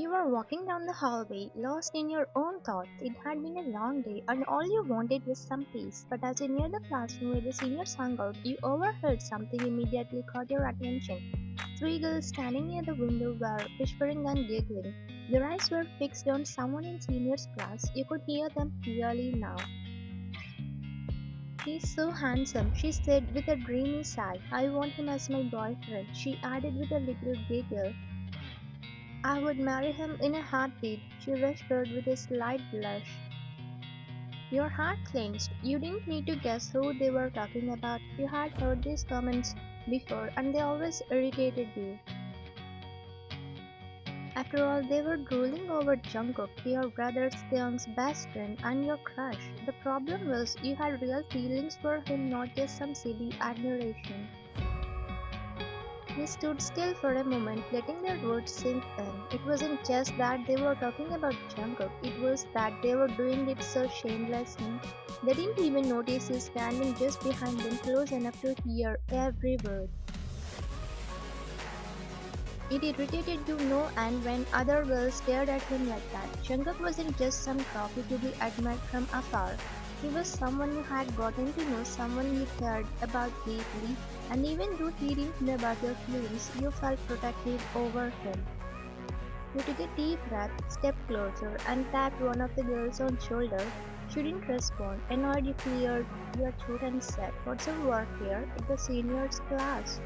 You were walking down the hallway, lost in your own thoughts. It had been a long day, and all you wanted was some peace. But as you neared the classroom where the seniors hung out, you overheard something immediately caught your attention. Three girls standing near the window were whispering and giggling. Their eyes were fixed on someone in seniors' class. You could hear them clearly now. "He's so handsome," she said with a dreamy sigh. "I want him as my boyfriend," she added with a little giggle. "I would marry him in a heartbeat," she whispered with a slight blush. Your heart clenched. You didn't need to guess who they were talking about. You had heard these comments before, and they always irritated you. After all, they were drooling over Jungkook, your brother Seung's best friend and your crush. The problem was you had real feelings for him, not just some silly admiration. He stood still for a moment, letting their words sink in. It wasn't just that they were talking about Jungkook, it was that they were doing it so shamelessly. They didn't even notice you standing just behind them, close enough to hear every word. It irritated you no end when other girls stared at him like that. Jungkook wasn't just some trophy to be admired from afar. He was someone you had gotten to know, someone you cared about deeply, and even though he didn't know about your feelings, you felt protective over him. You took a deep breath, stepped closer, and tapped one of the girls on the shoulder. She didn't respond. Annoyed, you cleared your throat and said, "What's your work here? It's the seniors class."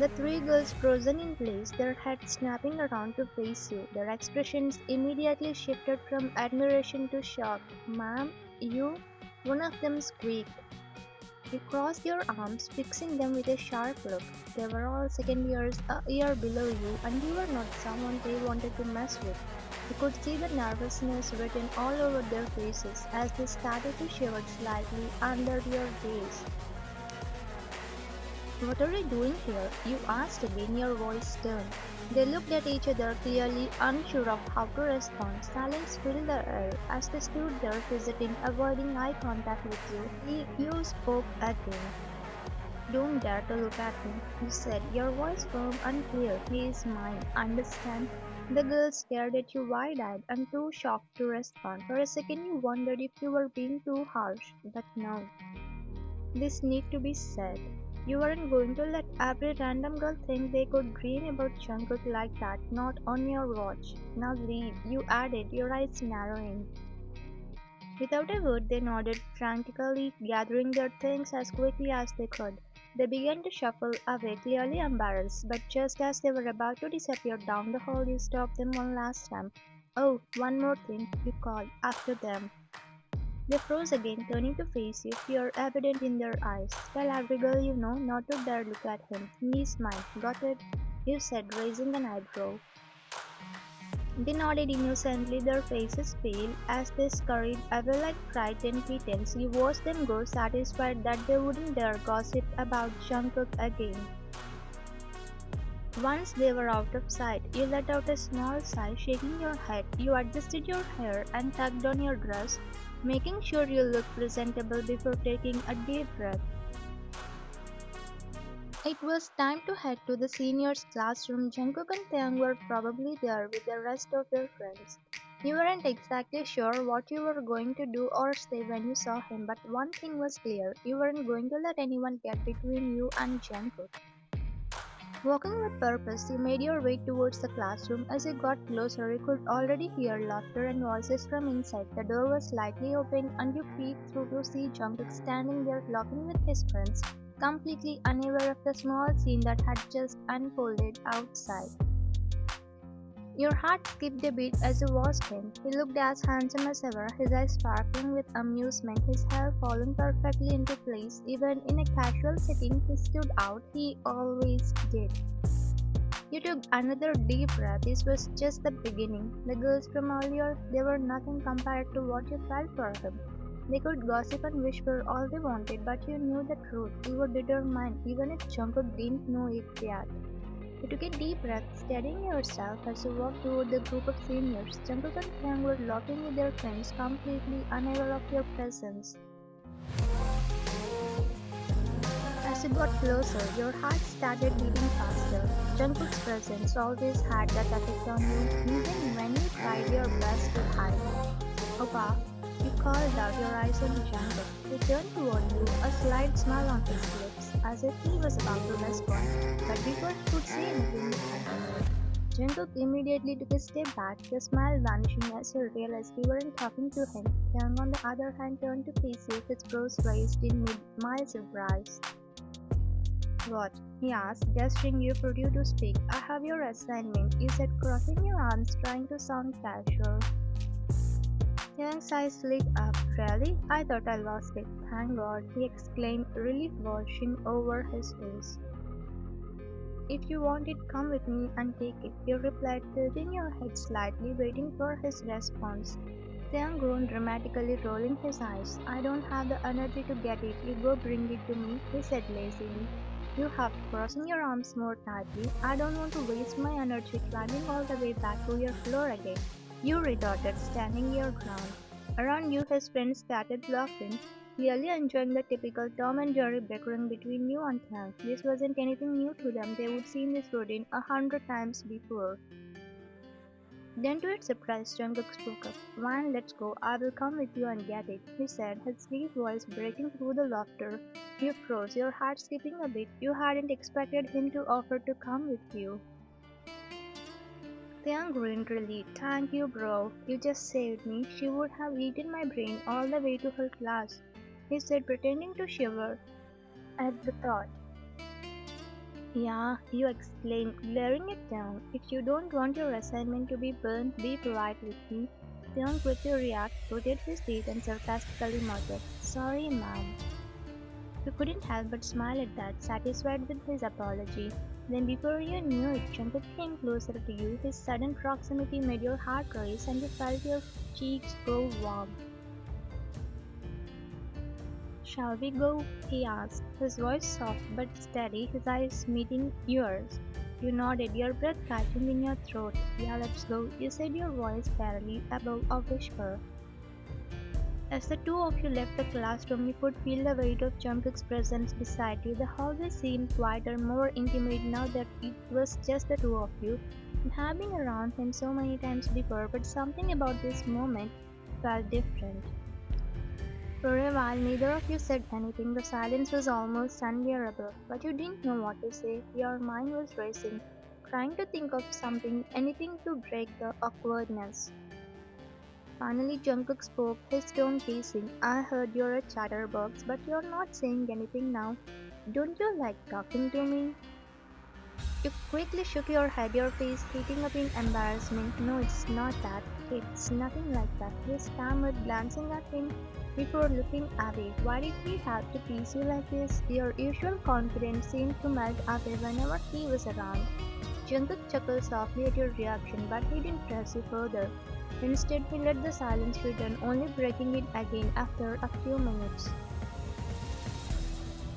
The three girls frozen in place, their heads snapping around to face you. Their expressions immediately shifted from admiration to shock. "Ma'am, you?" One of them squeaked. You crossed your arms, fixing them with a sharp look. They were all second years, a year below you, and you were not someone they wanted to mess with. You could see the nervousness written all over their faces as they started to shiver slightly under your gaze. "What are you doing here?" you asked again, your voice stern. They looked at each other, clearly unsure of how to respond. Silence filled the air as they stood there visiting, avoiding eye contact with you. You spoke again. "Don't dare to look at him," you said, your voice firm and clear. "He is mine, understand?" The girl stared at you wide-eyed and too shocked to respond. For a second you wondered if you were being too harsh, but no. This need to be said. You weren't going to let every random girl think they could dream about Jungkook like that, not on your watch. "Now leave," you added, your eyes narrowing. Without a word they nodded, frantically gathering their things as quickly as they could. They began to shuffle away, clearly embarrassed, but just as they were about to disappear down the hall you stopped them one last time. "Oh, one more thing," you called after them. They froze again, turning to face you, fear evident in their eyes. "Tell every girl you know not to dare look at him. He's mine. Got it?" you said, raising an eyebrow. They nodded innocently, their faces pale, as they scurried away like frightened kittens. You watched them go, satisfied that they wouldn't dare gossip about Jungkook again. Once they were out of sight, you let out a small sigh, shaking your head. You adjusted your hair and tugged on your dress, making sure you looked presentable before taking a deep breath. It was time to head to the seniors' classroom. Jungkook and Taeyang were probably there with the rest of their friends. You weren't exactly sure what you were going to do or say when you saw him, but one thing was clear, you weren't going to let anyone get between you and Jungkook. Walking with purpose, you made your way towards the classroom. As you got closer, you could already hear laughter and voices from inside. The door was slightly open, and you peeked through to see Jungkook standing there laughing with his friends, completely unaware of the small scene that had just unfolded outside. Your heart skipped a beat as you watched him. He looked as handsome as ever, his eyes sparkling with amusement, his hair falling perfectly into place. Even in a casual setting, he stood out. He always did. You took another deep breath. This was just the beginning. The girls from earlier, they were nothing compared to what you felt for him. They could gossip and whisper all they wanted, but you knew the truth. You were determined, even if Jungkook didn't know it yet. You took a deep breath, steadying yourself as you walked toward the group of seniors. Jungkook and Taeyang were laughing with their friends, completely unaware of your presence. As As you got closer, your heart started beating faster. Jungkook's presence always had that effect on you, even when you tried your best to hide. Oppa, you called out, your eyes on Jungkook. He turned toward you, a slight smile on his lips, as if he was about to respond. But before he could say anything, he continued. Jungkook immediately took a step back, the smile vanishing as he realized you weren't talking to him. Young, on the other hand, turned to face you, his brows raised in mid-mild surprise. What? He asked, gesturing you for you to speak. I have your assignment, you said, crossing your arms, trying to sound casual. Young's eyes lit up. Really? I thought I lost it. Thank God, he exclaimed, relief washing over his face. If you want it, come with me and take it, you replied, tilting your head slightly, waiting for his response. Young groaned dramatically, rolling his eyes. I don't have the energy to get it. You go bring it to me, he said lazily. You have, crossing your arms more tightly. I don't want to waste my energy climbing all the way back to your floor again. You retorted, standing your ground. Around you, his friends started laughing, clearly enjoying the typical Tom and Jerry bickering between you and Hank. This wasn't anything new to them. They would seen this routine 100 times before. Then, to its surprise, Jungkook spoke up. Van, let's go. I will come with you and get it, he said, his deep voice breaking through the laughter. You froze, your heart skipping a bit. You hadn't expected him to offer to come with you. Taeyang grinned relieved. Thank you, bro. You just saved me. She would have eaten my brain all the way to her class, he said, pretending to shiver at the thought. Yeah, you exclaimed, glaring it down. If you don't want your assignment to be burned, be polite with me. Taeyang quickly reacted, gritted his teeth, and sarcastically muttered, Sorry, ma'am. You couldn't help but smile at that, satisfied with his apology. Then before you knew it, Jungkook came closer to you. His sudden proximity made your heart race and you felt your cheeks go warm. Shall we go? He asked, his voice soft but steady, his eyes meeting yours. You nodded, your breath catching in your throat. Yeah, let's go, you said, your voice barely above a whisper. As the two of you left the classroom, you could feel the weight of Jungkook's presence beside you. The hallway seemed quieter, more intimate now that it was just the two of you. You had been around him so many times before, but something about this moment felt different. For a while, neither of you said anything. The silence was almost unbearable, but you didn't know what to say. Your mind was racing, trying to think of something, anything to break the awkwardness. Finally, Jungkook spoke, his tone pacing. I heard you're a chatterbox, but you're not saying anything now. Don't you like talking to me? You quickly shook your head, your face heating up in embarrassment. No, it's not that. It's nothing like that. He stammered, glancing at him before looking away. Why did he have to tease you like this? Your usual confidence seemed to melt away whenever he was around. Jungkook chuckled softly at your reaction, but he didn't press you further. Instead, he let the silence return, only breaking it again after a few minutes.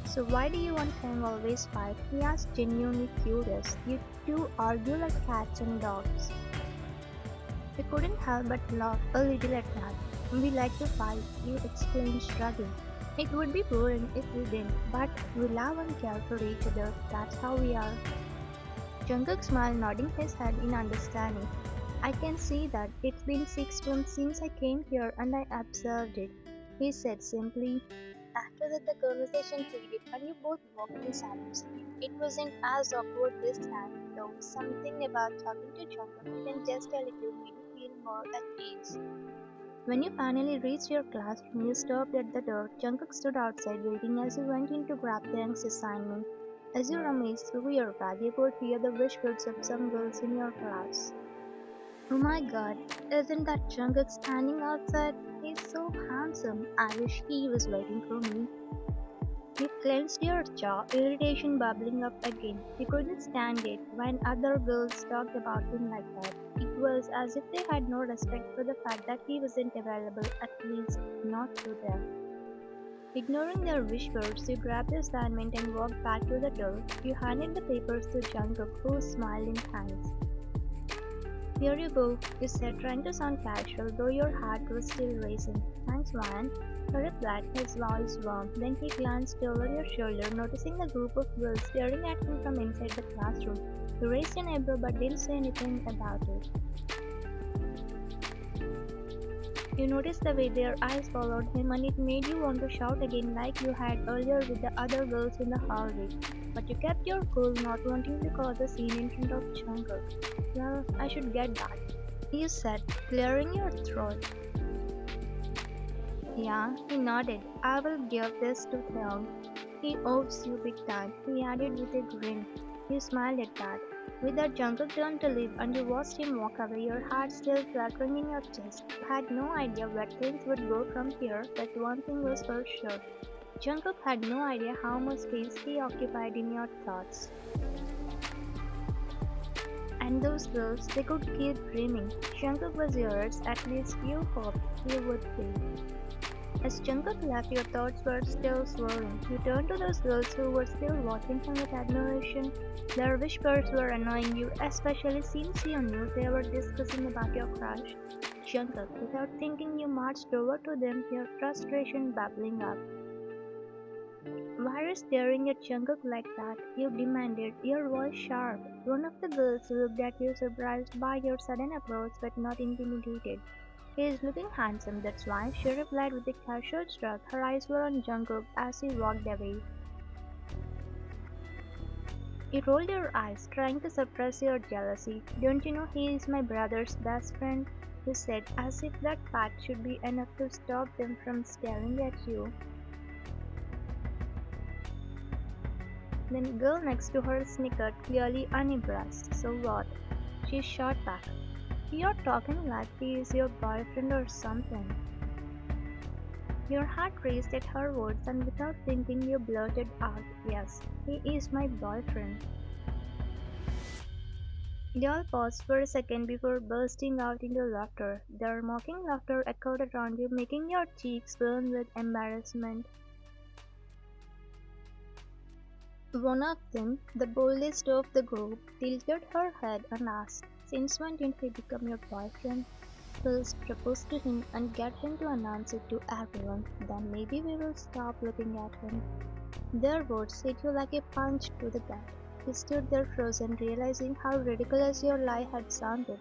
So why do you and Kang always fight? He asked, genuinely curious. You two argue like cats and dogs. He couldn't help but laugh a little at that. We like to fight, you explained, shrugging. It would be boring if we didn't, but we love and care for each other. That's how we are. Jungkook smiled, nodding his head in understanding. I can see that. It's been 6 months since I came here and I observed it, he said simply. After that, the conversation faded and you both walked in silence. It wasn't as awkward this time, though. Something about talking to Jungkook, even just a little, made you feel more at ease. When you finally reached your classroom, you stopped at the door. Jungkook stood outside waiting as you went in to grab Taeyang's assignment. As you rummaged through your bag, you could hear the whispers of some girls in your class. Oh my god, isn't that Jungkook standing outside? He's so handsome. I wish he was waiting for me. You clenched your jaw, irritation bubbling up again. You couldn't stand it when other girls talked about him like that. It was as if they had no respect for the fact that he wasn't available, at least not to them. Ignoring their whispers, you grabbed the assignment and walked back to the door. You handed the papers to Jungkook, who smiled in thanks. Here you go, you said, trying to sound casual, though your heart was still racing. Thanks, man. He replied, his voice warm. Then he glanced over your shoulder, noticing the group of girls staring at him from inside the classroom. He raised an eyebrow but didn't say anything about it. You noticed the way their eyes followed him, and it made you want to shout again like you had earlier with the other girls in the hallway. But you kept your cool, not wanting to cause a scene in front of Jungkook. Well, I should get that, you said, clearing your throat. Yeah, he nodded. I will give this to Theon. He owes you big time, he added with a grin. You smiled at that. With that, Jungkook turned to leave and you watched him walk away, your heart still fluttering in your chest. You had no idea where things would go from here, but one thing was for sure. Jungkook had no idea how much space he occupied in your thoughts. And those girls, they could keep dreaming. Jungkook was yours, at least you hoped he would be. As Jungkook left, your thoughts were still swirling. You turned to those girls who were still watching him with admiration. Their whispers were annoying you, especially since you knew they were discussing about your crush. Jungkook, without thinking, you marched over to them, your frustration bubbling up. Why are you staring at Jungkook like that? You demanded, your voice sharp. One of the girls looked at you, surprised by your sudden approach but not intimidated. He is looking handsome, that's why, she replied with a casual shrug. Her eyes were on Jungkook as he walked away. You rolled your eyes, trying to suppress your jealousy. Don't you know he is my brother's best friend? You said, as if that fact should be enough to stop them from staring at you. Then the girl next to her snickered, clearly unimpressed. So what? She shot back. You're talking like he is your boyfriend or something. Your heart raced at her words and without thinking you blurted out, yes, he is my boyfriend. They all paused for a second before bursting out into laughter. Their mocking laughter echoed around you, making your cheeks burn with embarrassment. One of them, the boldest of the group, tilted her head and asked, since when did he become your boyfriend? First propose to him and get him to announce it to everyone, then maybe we will stop looking at him. Their words hit you like a punch to the gut. You stood there frozen, realizing how ridiculous your lie had sounded.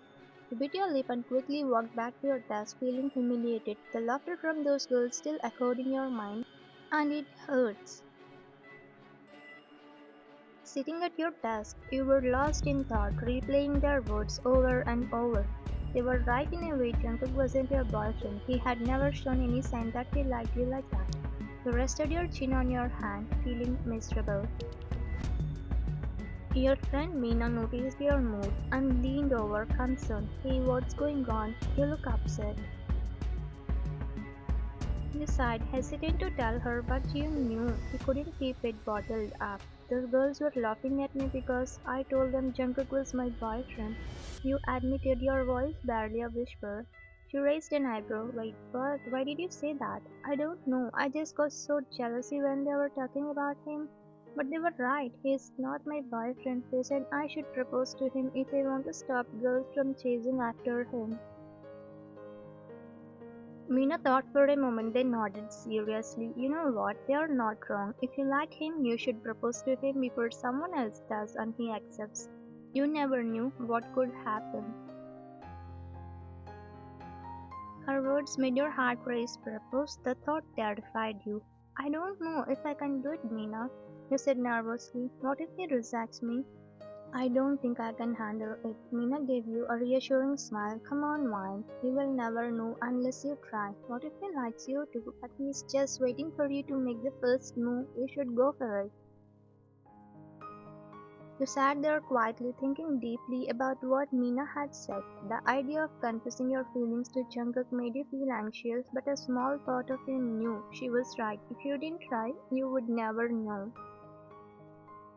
You bit your lip and quickly walked back to your desk, feeling humiliated. The laughter from those girls still echoed in your mind, and it hurts. Sitting at your desk, you were lost in thought, replaying their words over and over. They were right in a way. Jungkook wasn't your boyfriend. He had never shown any sign that he liked you like that. You rested your chin on your hand, feeling miserable. Your friend Meena noticed your mood and leaned over, concerned. Hey, what's going on? You look upset. You sighed, hesitant to tell her, but you knew you couldn't keep it bottled up. The girls were laughing at me because I told them Jungkook was my boyfriend. You admitted, your voice barely a whisper. She raised an eyebrow. Wait, what? Why did you say that? I don't know. I just got so jealousy when they were talking about him. But they were right. He's not my boyfriend. They said I should propose to him if I want to stop girls from chasing after him. Mina thought for a moment, then nodded seriously. You know what? They are not wrong. If you like him, you should propose to him before someone else does and he accepts. You never knew what could happen. Her words made your heart race. Propose? The thought terrified you. I don't know if I can do it, Mina. You said nervously. What if he rejects me? I don't think I can handle it. Mina gave you a reassuring smile. Come on, mine. You will never know unless you try. What if he likes you too, but he's just waiting for you to make the first move? You should go for it. You sat there quietly thinking deeply about what Mina had said. The idea of confessing your feelings to Jungkook made you feel anxious, but a small part of you knew she was right. If you didn't try, you would never know.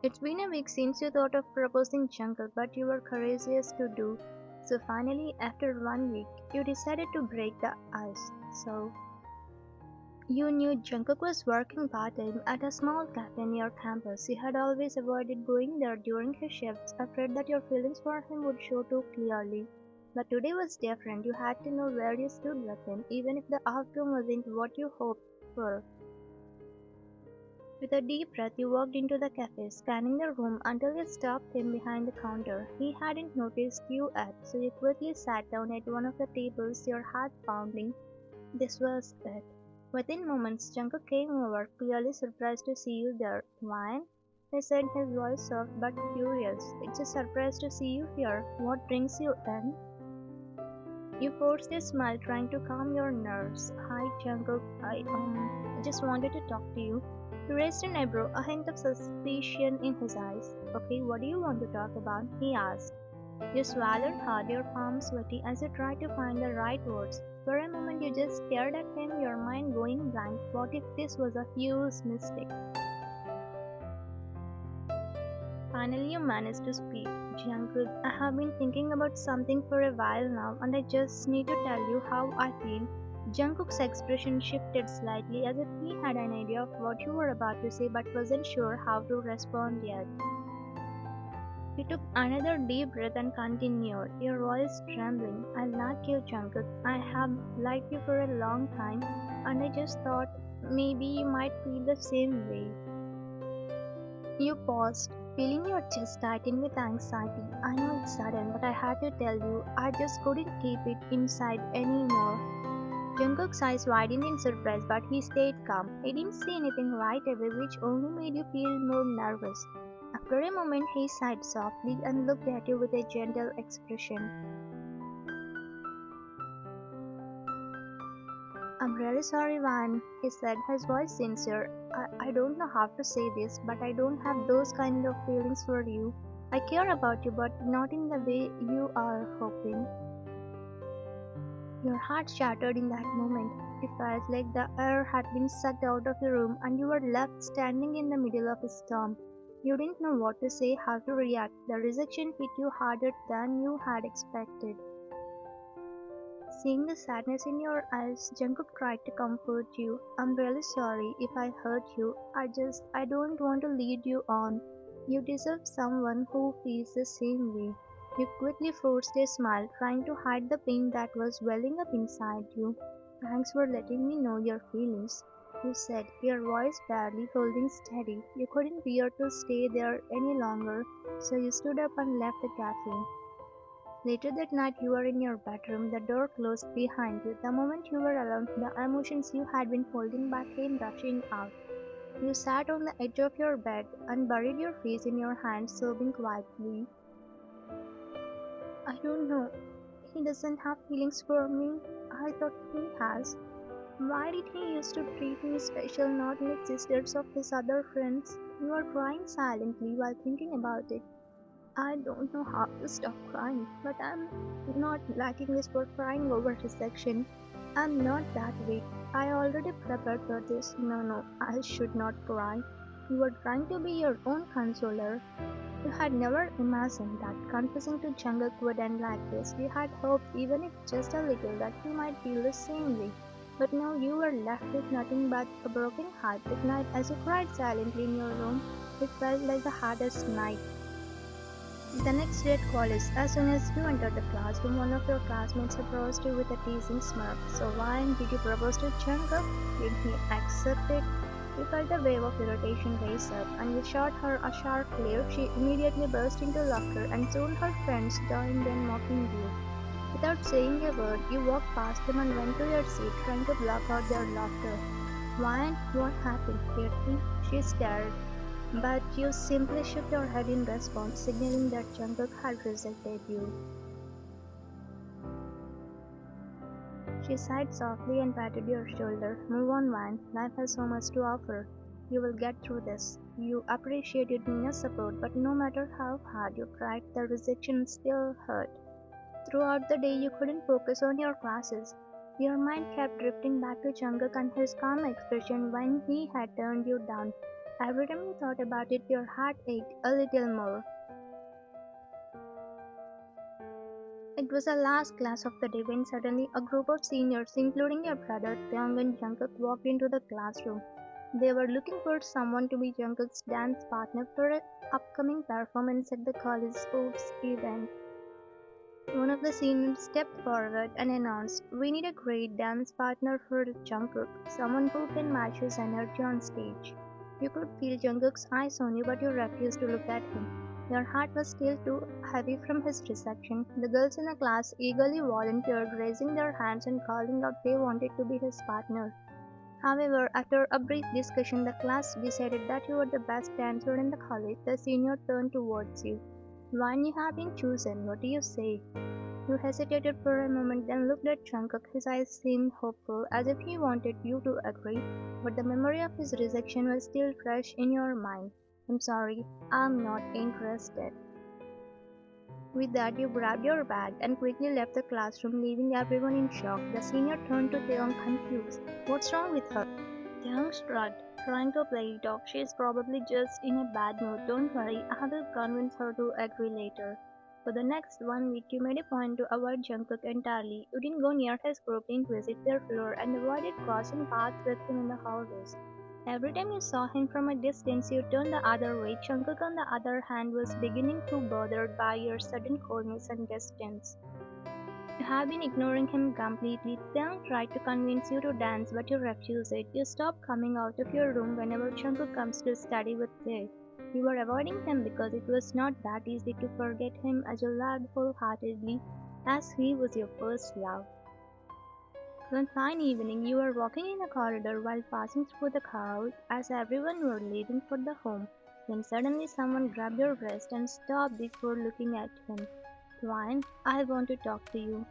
It's been a week since you thought of proposing Jungkook, but you were courageous to do. So finally, after 1 week, you decided to break the ice. So you knew Jungkook was working part-time at a small cafe near campus. He had always avoided going there during his shifts, afraid that your feelings for him would show too clearly. But today was different. You had to know where you stood with him, even if the outcome wasn't what you hoped for. With a deep breath, you walked into the cafe, scanning the room until you stopped him behind the counter. He hadn't noticed you yet, so you quickly sat down at one of the tables, your heart pounding. This was it. Within moments, Jungkook came over, clearly surprised to see you there. "Wine?" he said, his voice soft but curious. "It's a surprise to see you here. What brings you in?" You forced a smile, trying to calm your nerves. "Hi, Jungkook. I just wanted to talk to you." He raised an eyebrow, a hint of suspicion in his eyes. "Okay, what do you want to talk about?" he asked. You swallowed hard, your palms sweaty as you tried to find the right words. For a moment you just stared at him, your mind going blank. What if this was a huge mistake? Finally you managed to speak. "Jungkook, I have been thinking about something for a while now, and I just need to tell you how I feel." Jungkook's expression shifted slightly as if he had an idea of what you were about to say but wasn't sure how to respond yet. He took another deep breath and continued, your voice trembling. "I like you, Jungkook. I have liked you for a long time, and I just thought maybe you might feel the same way." You paused, feeling your chest tighten with anxiety. "I know it's sudden, but I had to tell you. I just couldn't keep it inside anymore." Jungkook's eyes widened in surprise, but he stayed calm. He didn't say anything right away, which only made you feel more nervous. After a moment, he sighed softly and looked at you with a gentle expression. "I'm really sorry, Van," he said, his voice sincere. I don't know how to say this, but I don't have those kind of feelings for you. I care about you, but not in the way you are hoping." Your heart shattered in that moment. It felt like the air had been sucked out of the room and you were left standing in the middle of a storm. You didn't know what to say, how to react. The rejection hit you harder than you had expected. Seeing the sadness in your eyes, Jungkook tried to comfort you. "I'm really sorry if I hurt you. I don't want to lead you on. You deserve someone who feels the same way." You quickly forced a smile, trying to hide the pain that was welling up inside you. "Thanks for letting me know your feelings," you said, your voice barely holding steady. You couldn't bear to stay there any longer, so you stood up and left the cafe. Later that night you were in your bedroom, the door closed behind you. The moment you were alone, the emotions you had been holding back came rushing out. You sat on the edge of your bed and buried your face in your hands, sobbing quietly. "I don't know. He doesn't have feelings for me. I thought he has. Why did he used to treat me special, not like sisters of his other friends?" You were crying silently while thinking about it. I don't know how to stop crying, but I'm not liking this for crying over rejection. I'm not that weak. I already prepared for this. No, I should not cry. You were trying to be your own consoler. You had never imagined that confessing to Jungkook would end like this. You had hoped, even if just a little, that he might feel the same way. But now you were left with nothing but a broken heart. That night, as you cried silently in your room, it felt like the hardest night. The next day at college, as soon as you entered the classroom, one of your classmates approached you with a teasing smirk. "So why did you propose to Jungkook? Did he accept it?" You felt a wave of irritation raise up, and you shot her a sharp glare. She immediately burst into laughter, and soon her friends joined in mocking you. Without saying a word, you walked past them and went to your seat, trying to block out their laughter. "Why? What happened, Kirti?" She stared. But you simply shook your head in response, signaling that Jungkook had rejected you. She sighed softly and patted your shoulder. "Move on, man. Life has so much to offer. You will get through this." You appreciated Nina's support, but no matter how hard you tried, the rejection still hurt. Throughout the day, you couldn't focus on your classes. Your mind kept drifting back to Jungkook and his calm expression when he had turned you down. Every time you thought about it, your heart ached a little more. It was the last class of the day when suddenly a group of seniors, including your brother, Taeyong and Jungkook, walked into the classroom. They were looking for someone to be Jungkook's dance partner for an upcoming performance at the college sports event. One of the seniors stepped forward and announced, "We need a great dance partner for Jungkook, someone who can match his energy on stage." You could feel Jungkook's eyes on you, but you refused to look at him. Your heart was still too heavy from his reception. The girls in the class eagerly volunteered, raising their hands and calling out they wanted to be his partner. However, after a brief discussion, the class decided that you were the best dancer in the college. The senior turned towards you. "When you have been chosen, what do you say?" You hesitated for a moment, then looked at Jungkook. His eyes seemed hopeful, as if he wanted you to agree, but the memory of his rejection was still fresh in your mind. "I'm sorry, I'm not interested." With that, you grabbed your bag and quickly left the classroom, leaving everyone in shock. The senior turned to Taeyong, confused. "What's wrong with her?" Taeyong shrugged, trying to play it off. "She's probably just in a bad mood. Don't worry, I will convince her to agree later." For the next 1 week, you made a point to avoid Jungkook entirely. You didn't go near his group, didn't visit their floor, and avoided crossing paths with him in the hallways. Every time you saw him from a distance, you turned the other way. Jungkook, on the other hand, was beginning to be bothered by your sudden coldness and distance. You have been ignoring him completely. Taeyong tried to convince you to dance, but you refused it. You stopped coming out of your room whenever Jungkook comes to study with Tae. You were avoiding him because it was not that easy to forget him, as you loved wholeheartedly, as he was your first love. One fine evening, you were walking in a corridor while passing through the crowd as everyone were leaving for the home. Then suddenly someone grabbed your wrist and stopped before looking at him. "Ryan, I want to talk to you."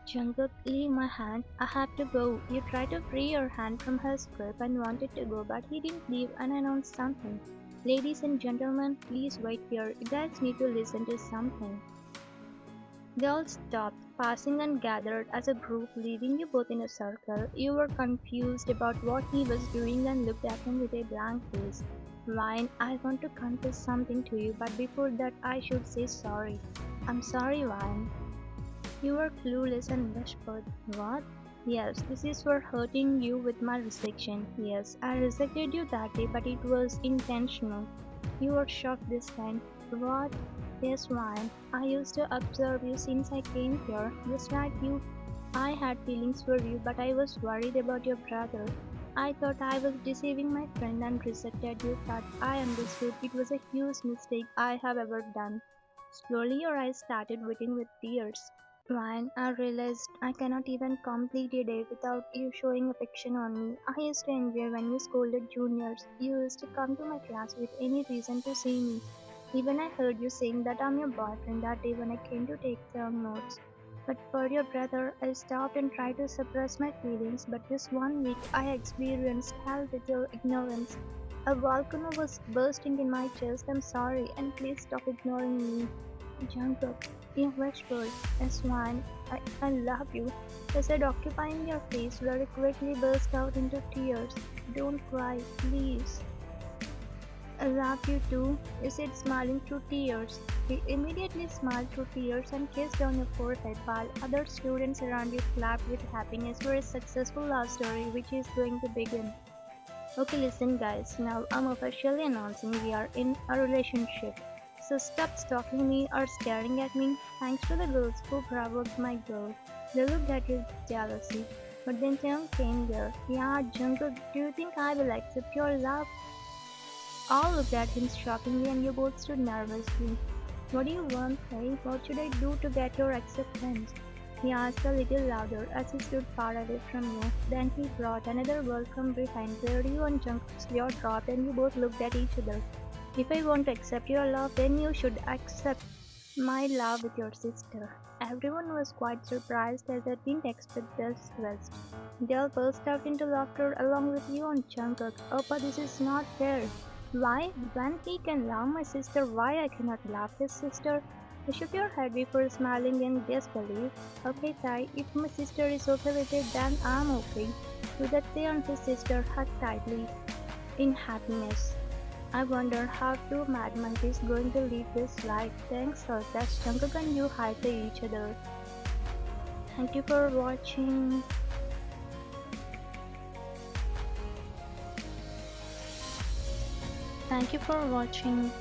"Jungkook, leave my hand. I have to go." You tried to free your hand from his grip and wanted to go, but he didn't leave and announced something. "Ladies and gentlemen, please wait here. You guys need to listen to something." They all stopped, passing and gathered as a group, leaving you both in a circle. You were confused about what he was doing and looked at him with a blank face. "Ryan, I want to confess something to you, but before that I should say sorry." "I'm sorry, Ryan." You were clueless and whispered, "What?" "Yes, this is for hurting you with my rejection. Yes, I rejected you that day, but it was intentional." You were shocked this time. "What?" "Yes, Ryan. I used to observe you since I came here, just like you. I had feelings for you, but I was worried about your brother. I thought I was deceiving my friend and rejected you, but I understood it was a huge mistake I have ever done." Slowly your eyes started wetting with tears. "Ryan, I realized I cannot even complete a day without you showing affection on me. I used to enjoy when you scolded juniors. You used to come to my class with any reason to see me. Even I heard you saying that I'm your boyfriend that day when I came to take some notes. But for your brother, I stopped and tried to suppress my feelings, but this 1 week I experienced hell with your ignorance. A volcano was bursting in my chest. I'm sorry, and please stop ignoring me." "Jungkook," you whispered, "as one, I love you." I said, occupying your face, very quickly burst out into tears. "Don't cry, please." "I love you too," you said, smiling through tears. He immediately smiled through tears and kissed on your forehead while other students around you clapped with happiness for a successful love story which is going to begin. Okay, listen guys, now I'm officially announcing we are in a relationship. So stop stalking me or staring at me. Thanks to the girls who provoked my girl. They looked at you with jealousy. But then Taeyong came there. "Yeah, Jungkook, do you think I will accept your love?" All looked at him shockingly and you both stood nervously. "What do you want, hey? What should I do to get your acceptance?" He asked a little louder as he stood far away from you. Then he brought another girl from behind where you and Jungkook's jaw dropped and you both looked at each other. "If I want to accept your love, then you should accept my love with your sister." Everyone was quite surprised as they didn't expect this twist. They all burst out into laughter along with you and Jungkook. "Oppa, this is not fair. Why, when he can love my sister, why I cannot love his sister?" You shook your head before smiling in disbelief. "Okay, Tai, if my sister is okay with it, then I'm okay." With that, Tay and his sister hugged tightly in happiness. I wonder how two mad monkeys going to lead this life. Thanks for that. Jungkook and you hi to each other. Thank you for watching. Thank you for watching.